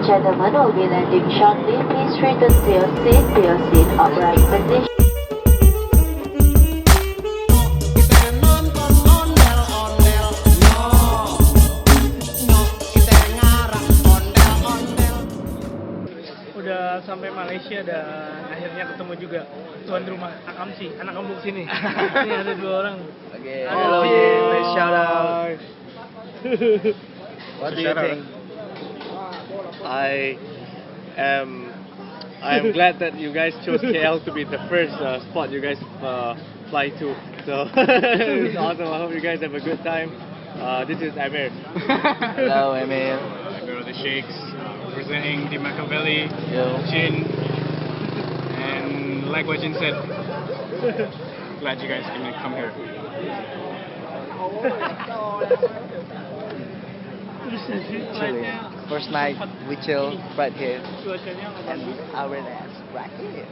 gentlemen will be landing shortly. Please return to your seat upright position. Udah sampai Malaysia dan akhirnya ketemu juga tuan rumah Akam sih, anak kampung sini. Ini ada 2 orang. Oke, hello Jin, let's shout out. What do you think? I am glad that you guys chose KL to be the first spot you guys fly to. So it's awesome. I hope you guys have a good time. This is Amir. Hello Emil. I go to the Sheikhs, representing the Machiavelli, Yo. Jin, and like what Jin said, glad you guys can come here. Chilling. First night we chill right here Cuacanya nggak and bagus. our dance right here.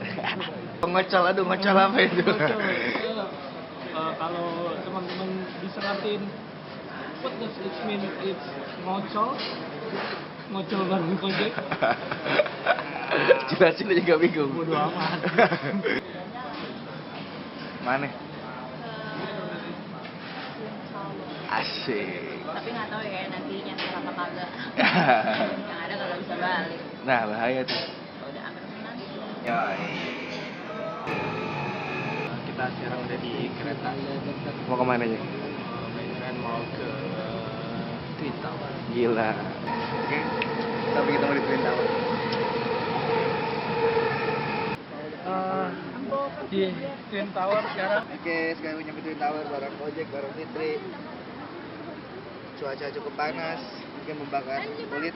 Ngocol apa itu? Kalau teman-teman bisa ngertiin, what does it mean? It's ngocol bareng Kojek. Jelasin aja gak bingung. Bodo amat. Mana? Asik. Tapi nggak tahu ya nanti nyasar apa kagak. Yang ada kalau bisa balik. Nah bahaya tuh. Udah ambil nanti. Ya. Kita sekarang udah di kereta. Mau kemana aja? Beneran mau ke Twin Tower. Gila. Oke. Sampai ketemu di Twin Tower. Di Twin Tower sekarang. Oke, sekarang nyampe Twin Tower bareng Kojek, bareng Fitri. Cuaca cukup panas, mungkin membakar kulit,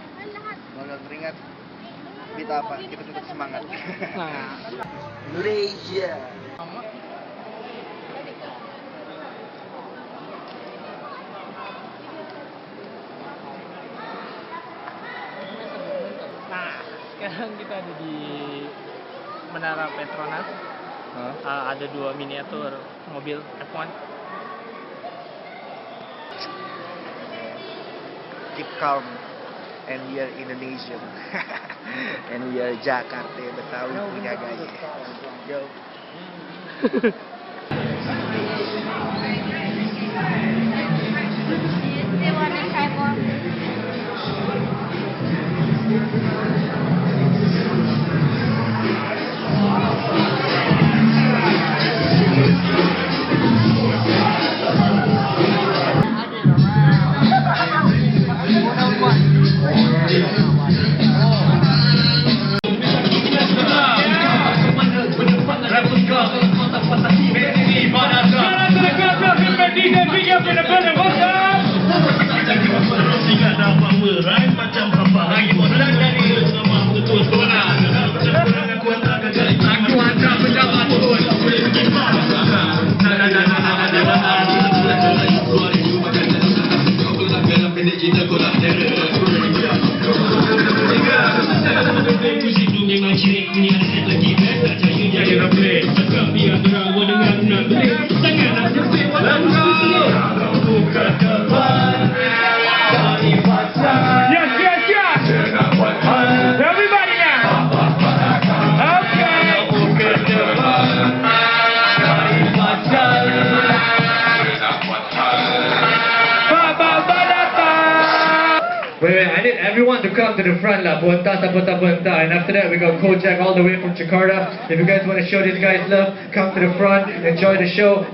modal keringat. Kita apa? Kita tetap semangat. Nah, Malaysia. sekarang kita ada di Menara Petronas. Ada 2 miniatur mobil F1. Keep calm, and we are Indonesian, and we are Jakarta Betawi punya gaya. Yo. They wanna try more. Wait, I need everyone to come to the front lah, bonta, and after that we got Kojek all the way from Jakarta. If you guys want to show these guys love, come to the front, enjoy the show.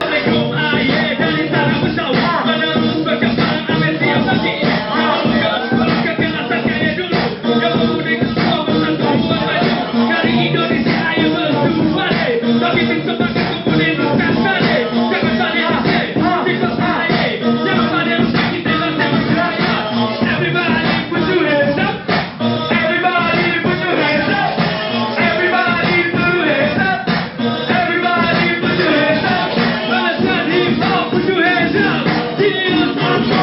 Put your hands up!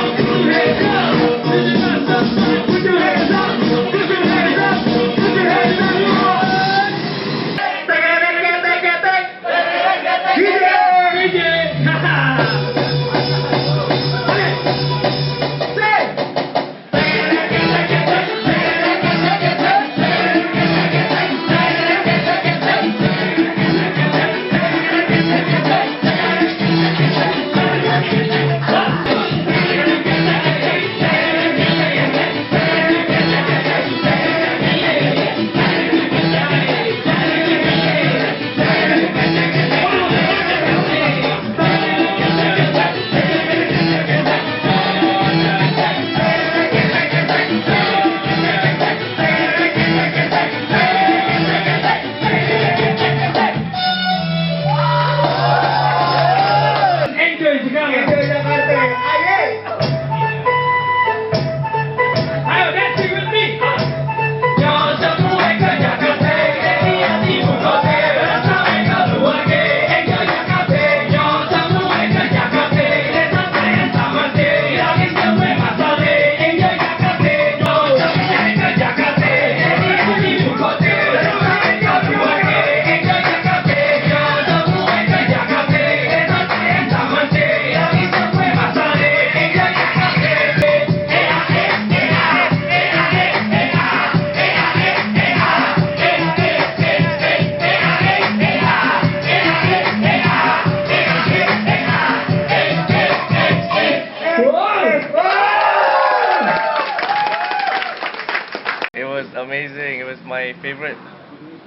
amazing. It was my favorite.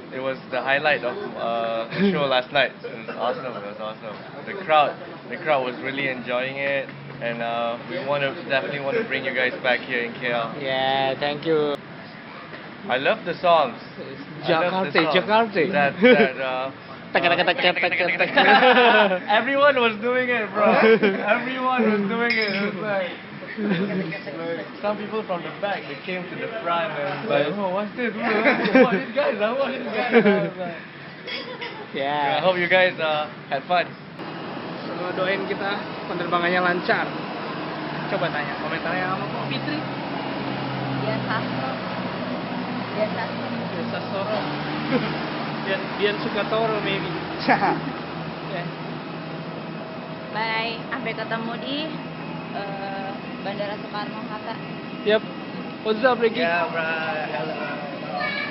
It was the highlight of the show last night. It was awesome. It was awesome. The crowd was really enjoying it, and we definitely want to bring you guys back here in KL. Yeah, thank you. I love the songs. Jakarta, Jakarta. Everyone was doing it, bro. Everyone was doing it. It was like some people from the back, they came to the front and like, oh, what's this? What these guys? What these guys? I was like, I Ya, hope you guys had fun. semua doain kita penerbangannya lancar. Coba tanya komentarnya sama Kok Fitri. Biasa. Biasa. Biasa Soro. Biar suka Toro maybe. Ya. Bye. Sampai ketemu di Bandara Soekarno Hatta. Yap. What's up, Ricky? Yeah, bro. Hello.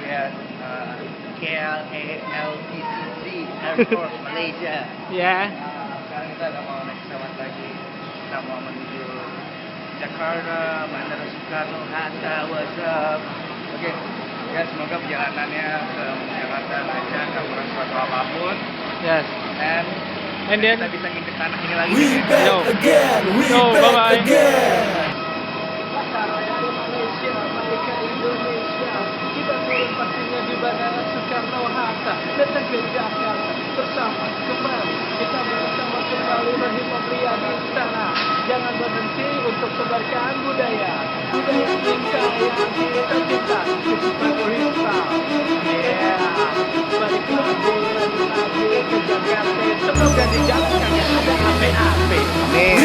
Yeah. KLALTCC Airport Malaysia. Ya. Sekarang kita udah mau naik pesawat lagi. Kita mau menuju Jakarta, Bandara Soekarno Hatta. What's up? Oke. Ya, semoga perjalanannya ke Jakarta lancar, tanpa kurang suatu apapun. Yes. Dan then kita bisa ngintip tanah ini lagi. Yo. Yo, bye-bye. Acara dari Malaysia balik ke Indonesia. Kita turun pastinya di Bandara Soekarno Hatta, datang ke Jakarta bersama kembali. Kita bersama kembali berhimpunan pria di sana. Jangan berhenti untuk sebarkan budaya. Budaya kita yang kita cinta. Paduin. Yeah. Balik lagi ke Jakarta. Semoga di jalan kagak ada ape-ape. Amin.